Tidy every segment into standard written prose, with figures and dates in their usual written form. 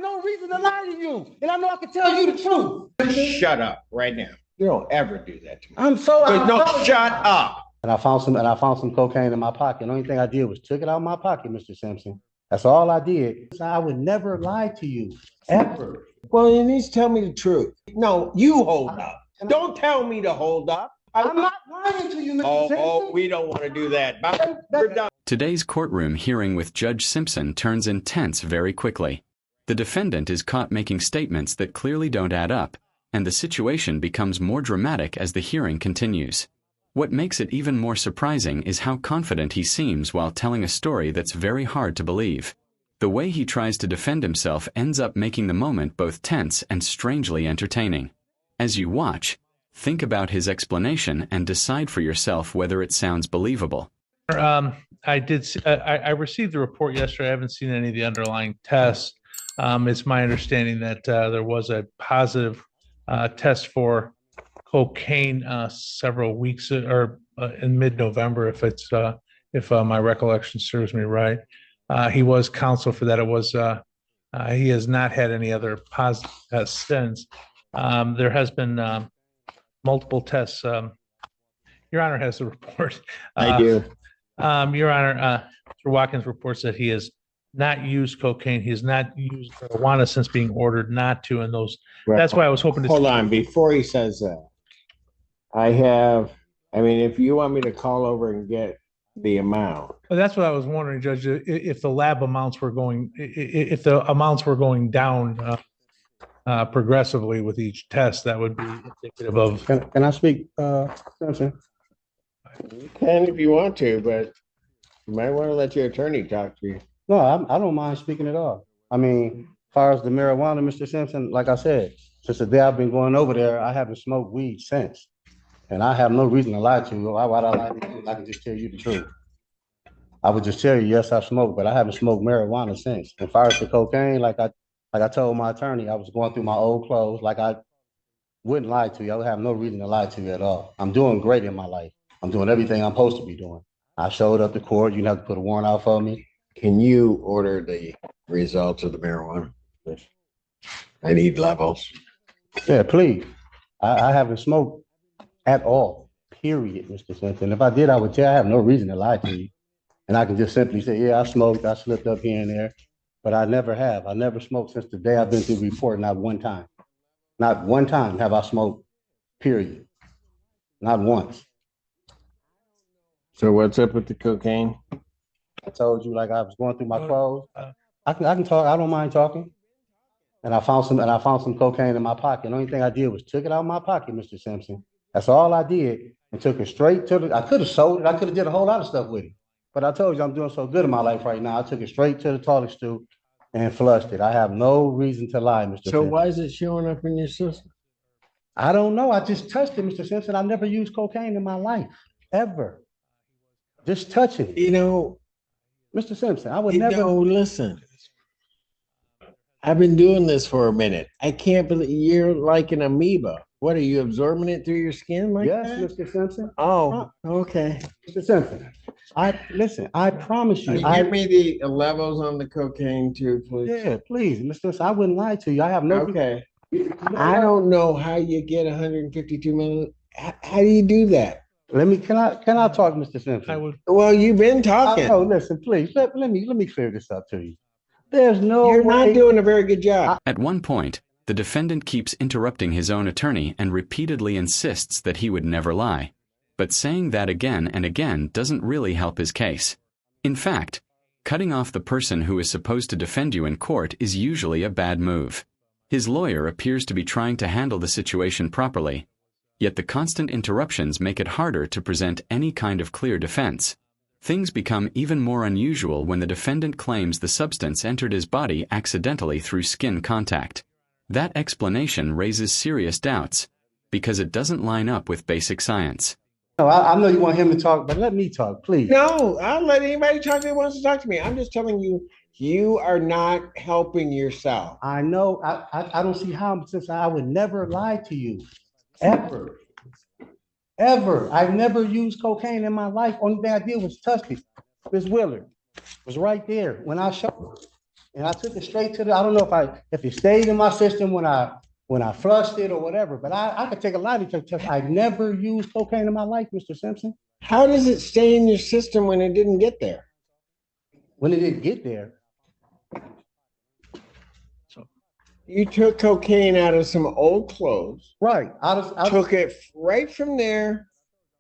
no reason to lie to you. And I know I can tell you the truth. Shut up right now. You don't ever do that to me. I'm shut up. And I found some cocaine in my pocket. The only thing I did was took it out of my pocket, Mr. Simpson. That's all I did. I would never lie to you, ever. Well, you need to tell me the truth. No, you hold up. Don't tell me to hold up. I'm not lying to you, Mr. Simpson. Oh, we don't want to do that. We're done. Today's courtroom hearing with Judge Simpson turns intense very quickly. The defendant is caught making statements that clearly don't add up, and the situation becomes more dramatic as the hearing continues. What makes it even more surprising is how confident he seems while telling a story that's very hard to believe. The way he tries to defend himself ends up making the moment both tense and strangely entertaining. As you watch, think about his explanation and decide for yourself whether it sounds believable. I received the report yesterday. I haven't seen any of the underlying tests. It's my understanding that there was a positive test for cocaine several weeks or in mid-November, if my recollection serves me right. He was counseled for that. He has not had any other positive tests since. There has been multiple tests. Your Honor has the report. I do. Your Honor, Mr. Watkins reports that he has not used cocaine. He has not used marijuana since being ordered not to. And that's why I was hoping to. Hold on, before he says that, if you want me to call over and get the amount. Well, that's what I was wondering, Judge, if the lab amounts were if the amounts were going down progressively with each test, that would be indicative of. Can I speak, Simpson? You can if you want to, but you might want to let your attorney talk to you. No, I don't mind speaking at all. I mean, as far as the marijuana, Mr. Simpson, like I said, since the day I've been going over there, I haven't smoked weed since. And I have no reason to lie to you. Why would I lie to you? I can just tell you the truth. I would just tell you, yes, I smoke, but I haven't smoked marijuana since. As far as the cocaine, like I told my attorney, I was going through my old clothes. Like I wouldn't lie to you. I would have no reason to lie to you at all. I'm doing great in my life. I'm doing everything I'm supposed to be doing. I showed up to court. You didn't have to put a warrant out for me. Can you order the results of the marijuana? I need levels. Yeah, please. I haven't smoked at all, period, Mr. Simpson. If I did, I would tell you. I have no reason to lie to you. And I can just simply say, yeah, I smoked. I slipped up here and there. But I never have. I never smoked since the day I've been through the report. Not one time. Not one time have I smoked, period. Not once. So what's up with the cocaine? I told you, like I was going through my clothes. I can talk. I don't mind talking. And I found some cocaine in my pocket. The only thing I did was took it out of my pocket, Mr. Simpson. That's all I did, and took it straight to I could have sold it. I could have did a whole lot of stuff with it. But I told you I'm doing so good in my life right now. I took it straight to the toilet stool and flushed it. I have no reason to lie, Mr. Simpson. So why is it showing up in your system? I don't know. I just touched it, Mr. Simpson. I never used cocaine in my life, ever. Just touching it. You know, Mr. Simpson, I would never. No, listen. I've been doing this for a minute. I can't believe you're like an amoeba. What, are you absorbing it through your skin like yes, that? Mr. Simpson. Oh, okay. Mr. Simpson, I promise you. Give me the levels on the cocaine too, please. Yeah, please, Mr. Simpson. I wouldn't lie to you. I have no. Okay. I don't know how you get 152 million. How do you do that? Can I talk, Mr. Simpson? Well, you've been talking. Oh, listen, please. Let me clear this up to you. There's no You're way. not doing a very good job. At one point, the defendant keeps interrupting his own attorney and repeatedly insists that he would never lie. But saying that again and again doesn't really help his case. In fact, cutting off the person who is supposed to defend you in court is usually a bad move. His lawyer appears to be trying to handle the situation properly, yet the constant interruptions make it harder to present any kind of clear defense. Things become even more unusual when the defendant claims the substance entered his body accidentally through skin contact. That explanation raises serious doubts, because it doesn't line up with basic science. No, I know you want him to talk, but let me talk, please. No, I'll let anybody talk that wants to talk to me. I'm just telling you, you are not helping yourself. I know. I don't see how, since I would never lie to you, ever. Ever. I've never used cocaine in my life. Only thing I did was touch it. Miss Willard was right there when I showed her. and I took it straight to the, I don't know if it stayed in my system when I flushed it or whatever, but I could take a lie detector test. I never used cocaine in my life, Mr. Simpson. How does it stay in your system when it didn't get there? When it didn't get there, You took cocaine out of some old clothes, right, took it right from there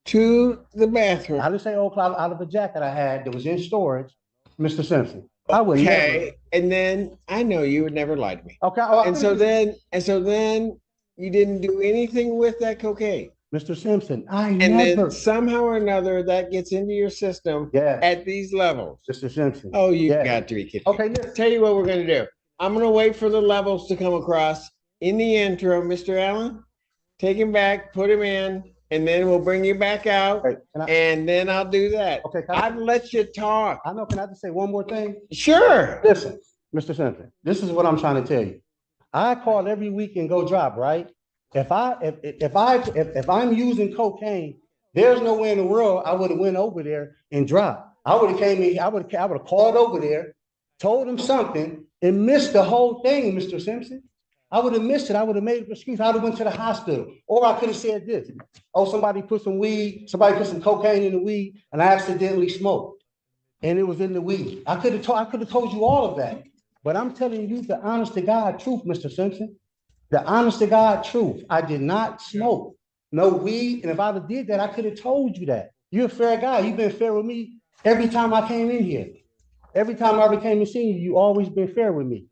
to the bathroom. I didn't say old cloud out of a jacket I had that was in storage, Mr. Simpson. I would never. Okay, and then I know you would never lie to me. Okay, And so then you didn't do anything with that cocaine. Mr. Simpson, I And never. then somehow or another that gets into your system Yeah, at these levels. Mr. Simpson. Oh, you Yeah. got to be kidding. Okay, listen. Tell you what we're gonna do. I'm gonna wait for the levels to come across. In the interim, Mr. Allen, take him back, put him in, and then we'll bring you back out. Okay, can I, And then I'll do that. okay, I'd let you talk. I know, can I just say one more thing? Sure. Listen, Mr. Simpson, this is what I'm trying to tell you. I call every week and go drop, right? If I'm using cocaine, there's no way in the world I would have went over there and dropped. I would have came in, I would have called over there, told him something, and missed the whole thing, Mr. Simpson. I would have missed it. I would have made an excuse. I would have went to the hospital. Or I could have said this. Oh, somebody put some cocaine in the weed, and I accidentally smoked. And it was in the weed. I could have told you all of that. But I'm telling you the honest to God truth, Mr. Simpson. The honest to God truth. I did not smoke no weed. And if I did that, I could have told you that. You're a fair guy. You've been fair with me every time I came in here. Every time I ever came and seen you, you always been fair with me.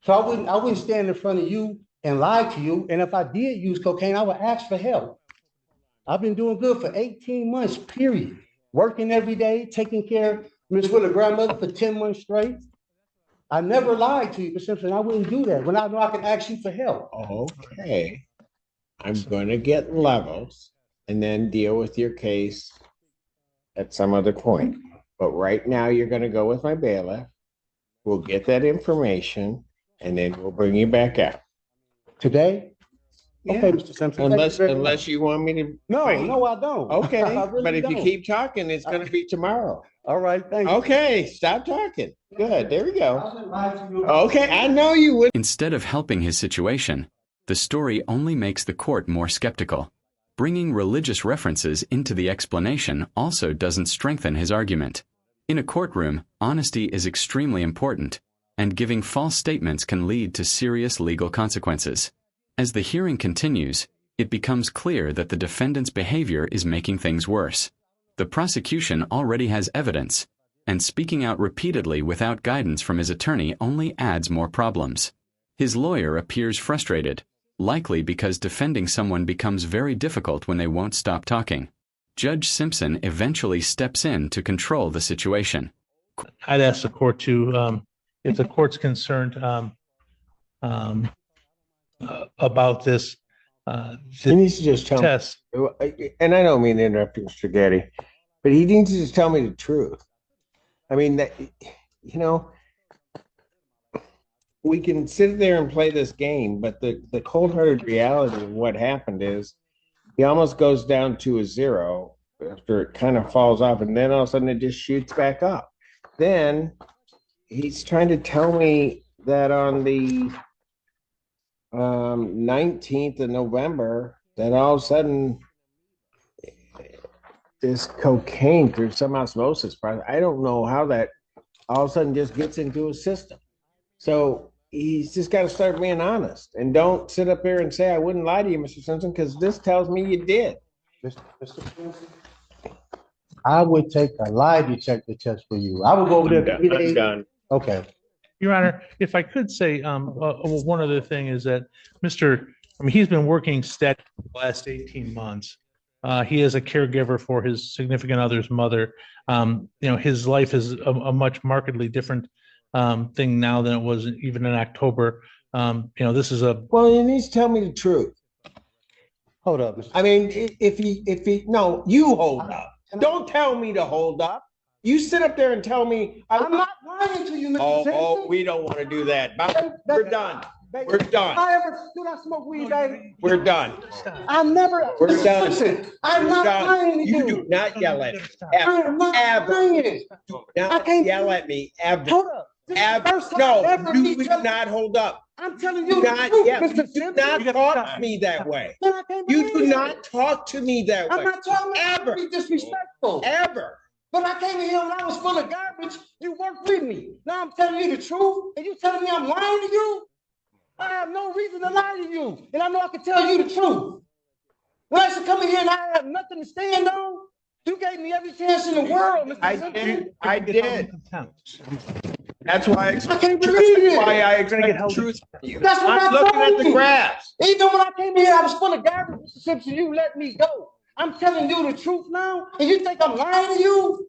So I wouldn't stand in front of you and lie to you. And if I did use cocaine, I would ask for help. I've been doing good for 18 months, period. Working every day, taking care of Miss Willa grandmother for 10 months straight. I never lied to you, Mr. Simpson. I wouldn't do that when I know I can ask you for help. Okay. I'm going to get levels and then deal with your case at some other point. But right now, you're going to go with my bailiff. We'll get that information and then we'll bring you back out. Today? Yeah. Okay, Mr. Simpson. Unless you want me to. No, I don't. Okay, I really but if you don't. keep talking, it's going to be tomorrow. All right, thank you. Okay, stop talking. Good, there we I go. wouldn't lie to you. Okay, I know you would. Instead of helping his situation, the story only makes the court more skeptical. Bringing religious references into the explanation also doesn't strengthen his argument. In a courtroom, honesty is extremely important, and giving false statements can lead to serious legal consequences. As the hearing continues, it becomes clear that the defendant's behavior is making things worse. The prosecution already has evidence, and speaking out repeatedly without guidance from his attorney only adds more problems. His lawyer appears frustrated, likely because defending someone becomes very difficult when they won't stop talking. Judge Simpson eventually steps in to control the situation. I'd ask the court to, if the court's concerned about this He needs to just tell me. test. And I don't mean to interrupt you, Mr. Getty, but he needs to just tell me the truth. I mean, that, you know, we can sit there and play this game, but the cold-hearted reality of what happened is he almost goes down to a zero after it kind of falls off, and then all of a sudden it just shoots back up. Then he's trying to tell me that on the 19th of November, that all of a sudden this cocaine through some osmosis process, I don't know how that all of a sudden just gets into his system. So he's just got to start being honest and don't sit up here and say, I wouldn't lie to you, Mr. Simpson, because this tells me you did. Mr. Simpson, I would take a lie detector test for you. I would go over there. I'm done. Okay. Your Honor, if I could say, one other thing is that he's been working steady for the last 18 months. He is a caregiver for his significant other's mother. His life is a much markedly different thing now than it was even in October. This is a. Well, he needs to tell me the truth. Hold up, Mr. I mean, no, you hold up. Don't tell me to hold up. You sit up there and tell me. I'm not lying to you, Mr. Simpson. Oh, we don't want to do that. We're done. We're done. Did I smoke weed, baby? We're done. I never. We're done. Listen, I'm not lying to You you. do not yell at me. I am not Ever. lying. Do not yell at me ever. Hold up. No, you would not hold up. I'm telling you, Not, truth, yeah, Mr. you do Simpson. not talk to me that way. Man, I can't You believe do it. not talk to me that I'm way. not talking about Ever. to be disrespectful. Ever. But I came in here when I was full of garbage. You worked with me. Now I'm telling you the truth, and you telling me I'm lying to you? I have no reason to lie to you, and I know I can tell you the truth. When I used to come in here and I have nothing to stand on, you gave me every chance in the world, Mr. Simpson. I did. That's why I can't believe it. why I expect the truth from you. That's what I'm I looking told at the you. graphs. Even when I came in here, I was full of garbage, Mr. Simpson. You let me go. I'm telling you the truth now, and you think I'm lying to you?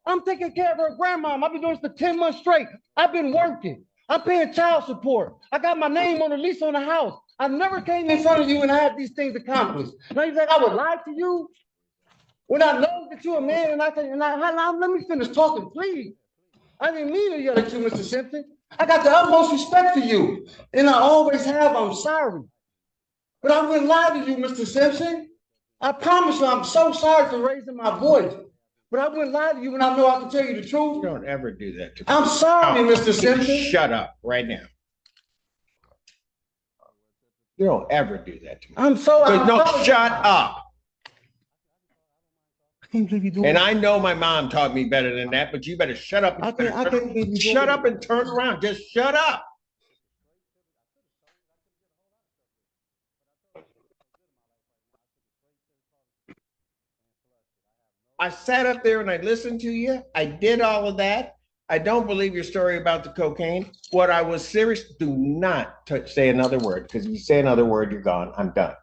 I'm taking care of her grandma. I've been doing this for 10 months straight. I've been working. I'm paying child support. I got my name on the lease on the house. I never came in front of you and I had these things accomplished. Now you think I would lie to you? When I know that you're a man and let me finish talking, please. I didn't mean to yell at you, Mr. Simpson. I got the utmost respect for you. And I always have. I'm sorry. But I wouldn't lie to you, Mr. Simpson. I promise you, I'm so sorry for raising my voice. But I wouldn't lie to you when I know I can tell you the truth. Don't ever do that to me. I'm sorry, No, Mr. Simpson. Shut up right now. You don't ever do that to me. I'm so. No, shut up. I can't believe you doing And I know my mom taught me better than that, but you better shut up. I can't believe you Shut up and turn around. Just shut up. I sat up there and I listened to you. I did all of that. I don't believe your story about the cocaine. What I was serious, do not say another word, because if you say another word, you're gone. I'm done.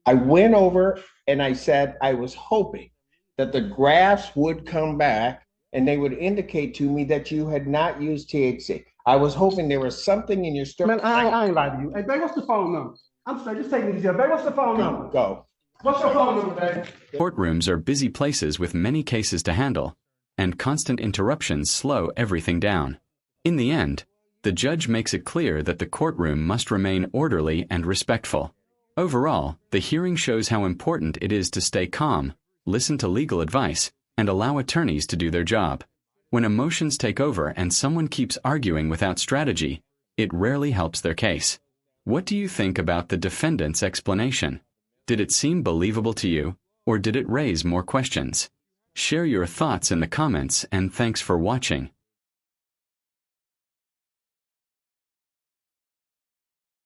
I went over and I said I was hoping that the graphs would come back and they would indicate to me that you had not used THC. I was hoping there was something in your story. Man, I ain't lying to you. Hey, babe, what's the phone number? I'm sorry, just take me to jail. Babe, what's the phone number? Go. What's your phone number, babe? Courtrooms are busy places with many cases to handle, and constant interruptions slow everything down. In the end, the judge makes it clear that the courtroom must remain orderly and respectful. Overall, the hearing shows how important it is to stay calm, listen to legal advice, and allow attorneys to do their job. When emotions take over and someone keeps arguing without strategy, it rarely helps their case. What do you think about the defendant's explanation? Did it seem believable to you, or did it raise more questions? Share your thoughts in the comments, and thanks for watching.